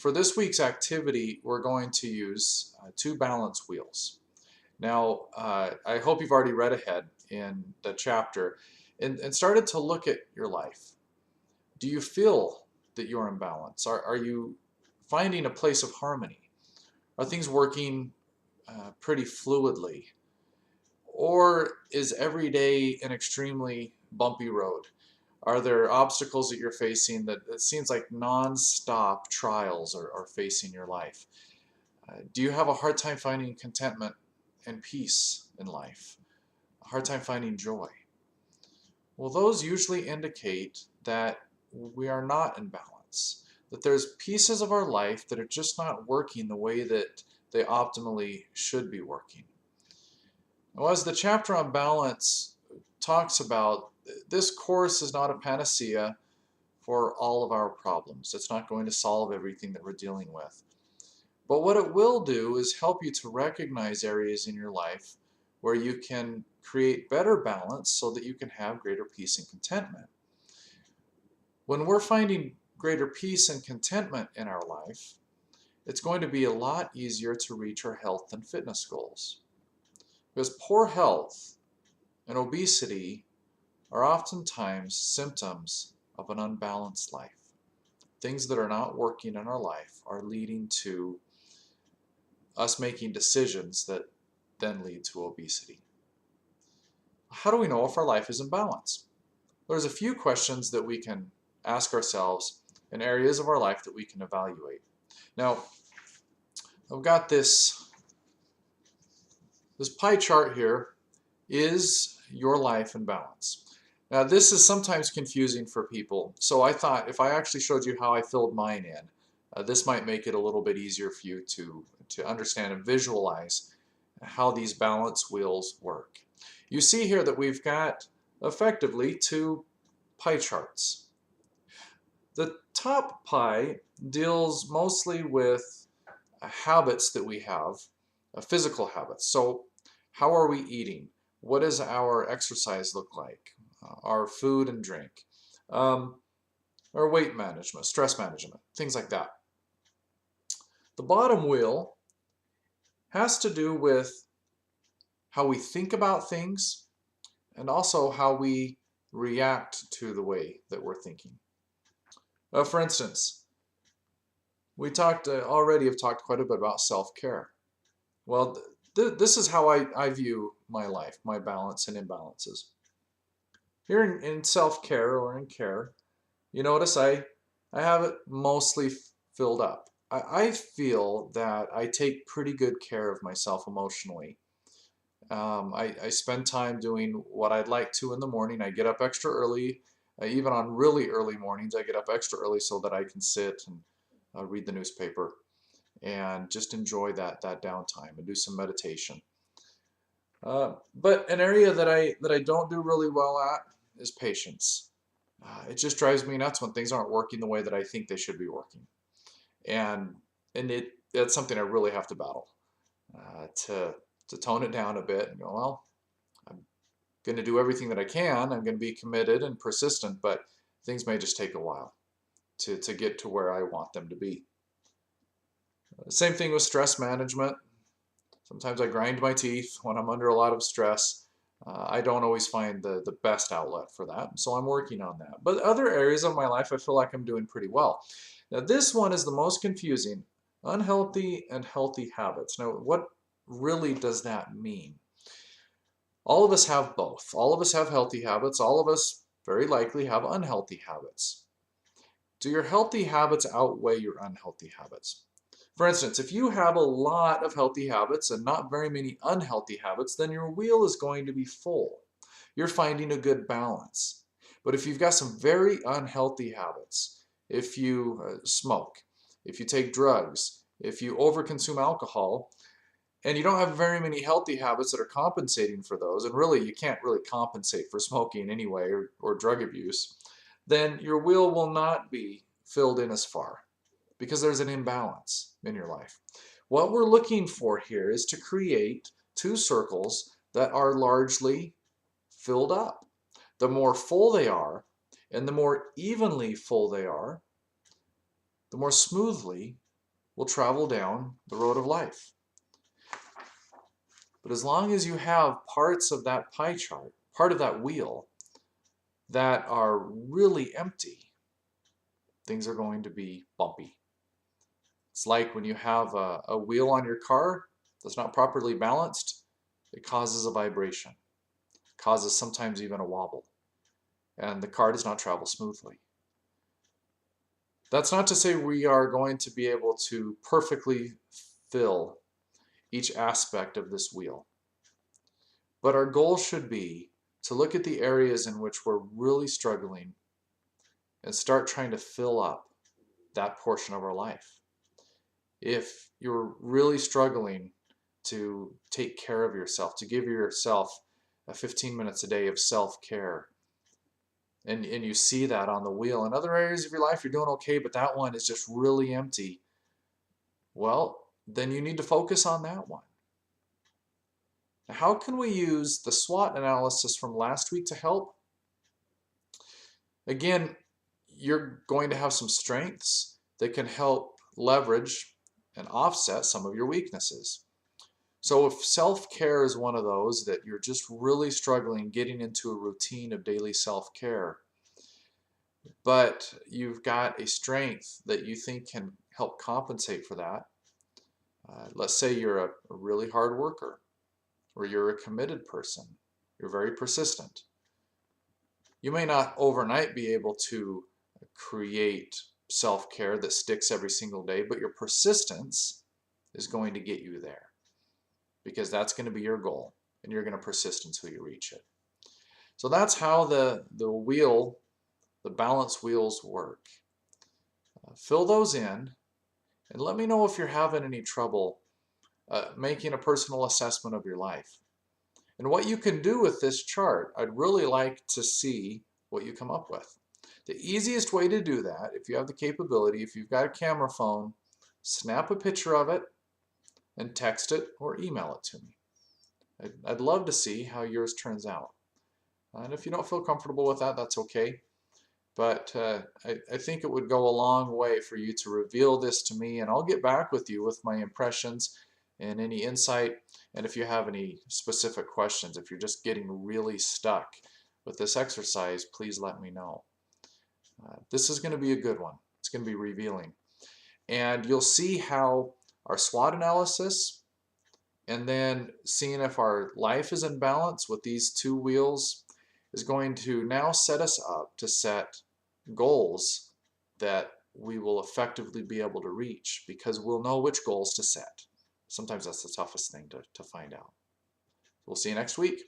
for this week's activity, we're going to use two balance wheels. Now, I hope you've already read ahead in the chapter and started to look at your life. Do you feel that you're in balance? Are you finding a place of harmony? Are things working pretty fluidly? Or is every day an extremely bumpy road? Are there obstacles that you're facing that it seems like non-stop trials are facing your life? Do you have a hard time finding contentment and peace in life? A hard time finding joy? Well, those usually indicate that we are not in balance, that there's pieces of our life that are just not working the way that they optimally should be working. Now, as the chapter on balance talks about, this course is not a panacea for all of our problems. It's not going to solve everything that we're dealing with. But what it will do is help you to recognize areas in your life where you can create better balance so that you can have greater peace and contentment. When we're finding greater peace and contentment in our life, it's going to be a lot easier to reach our health and fitness goals. Because poor health and obesity are oftentimes symptoms of an unbalanced life. Things that are not working in our life are leading to us making decisions that then lead to obesity. How do we know if our life is in balance? There's a few questions that we can ask ourselves in areas of our life that we can evaluate. Now, I've got this pie chart here. Is your life in balance? Now, this is sometimes confusing for people, so I thought if I actually showed you how I filled mine in, this might make it a little bit easier for you to understand and visualize how these balance wheels work. You see here that we've got effectively two pie charts. The top pie deals mostly with habits that we have, physical habits. So how are we eating? What does our exercise look like? Our food and drink, our weight management, stress management, things like that. The bottom wheel has to do with how we think about things and also how we react to the way that we're thinking. For instance, we talked already have talked quite a bit about self-care. Well, this is how I view my life, my balance and imbalances. Here in self-care or in care, you notice I have it mostly filled up. I feel that I take pretty good care of myself emotionally. I spend time doing what I'd like to in the morning. I get up extra early. Even on really early mornings, I get up extra early so that I can sit and read the newspaper and just enjoy that downtime and do some meditation. But an area that I don't do really well at is patience. It just drives me nuts when things aren't working the way that I think they should be working, and that's something I really have to battle to tone it down a bit and go, well, I'm going to do everything that I can. I'm going to be committed and persistent, but things may just take a while to get to where I want them to be. Same thing with stress management. Sometimes I grind my teeth when I'm under a lot of stress. I don't always find the best outlet for that, so I'm working on that. But other areas of my life, I feel like I'm doing pretty well. Now, this one is the most confusing: unhealthy and healthy habits. Now, what really does that mean? All of us have both. All of us have healthy habits. All of us very likely have unhealthy habits. Do your healthy habits outweigh your unhealthy habits? For instance, if you have a lot of healthy habits and not very many unhealthy habits, then your wheel is going to be full. You're finding a good balance. But if you've got some very unhealthy habits, if you smoke, if you take drugs, if you overconsume alcohol, and you don't have very many healthy habits that are compensating for those, and really you can't really compensate for smoking anyway or drug abuse, then your wheel will not be filled in as far, because there's an imbalance in your life. What we're looking for here is to create two circles that are largely filled up. The more full they are, and the more evenly full they are, the more smoothly will travel down the road of life. But as long as you have parts of that pie chart, part of that wheel, that are really empty, things are going to be bumpy. It's like when you have a wheel on your car that's not properly balanced, it causes a vibration, it causes sometimes even a wobble, and the car does not travel smoothly. That's not to say we are going to be able to perfectly fill each aspect of this wheel, but our goal should be to look at the areas in which we're really struggling and start trying to fill up that portion of our life. If you're really struggling to take care of yourself, to give yourself 15 minutes a day of self-care, and you see that on the wheel, in other areas of your life you're doing okay, but that one is just really empty, well, then you need to focus on that one. Now, how can we use the SWOT analysis from last week to help? Again, you're going to have some strengths that can help leverage and offset some of your weaknesses. So if self-care is one of those that you're just really struggling getting into a routine of daily self-care, but you've got a strength that you think can help compensate for that. Let's say you're a really hard worker, or you're a committed person, you're very persistent. You may not overnight be able to create self-care that sticks every single day, but your persistence is going to get you there, because that's going to be your goal, and you're going to persist until you reach it. So that's how the wheel, the balance wheels work. Fill those in, and let me know if you're having any trouble making a personal assessment of your life. And what you can do with this chart, I'd really like to see what you come up with. The easiest way to do that, if you have the capability, if you've got a camera phone, snap a picture of it and text it or email it to me. I'd love to see how yours turns out. And if you don't feel comfortable with that, that's okay. But I think it would go a long way for you to reveal this to me, and I'll get back with you with my impressions and any insight. And if you have any specific questions, if you're just getting really stuck with this exercise, please let me know. This is going to be a good one. It's going to be revealing. And you'll see how our SWOT analysis, and then seeing if our life is in balance with these two wheels, is going to now set us up to set goals that we will effectively be able to reach, because we'll know which goals to set. Sometimes that's the toughest thing to find out. We'll see you next week.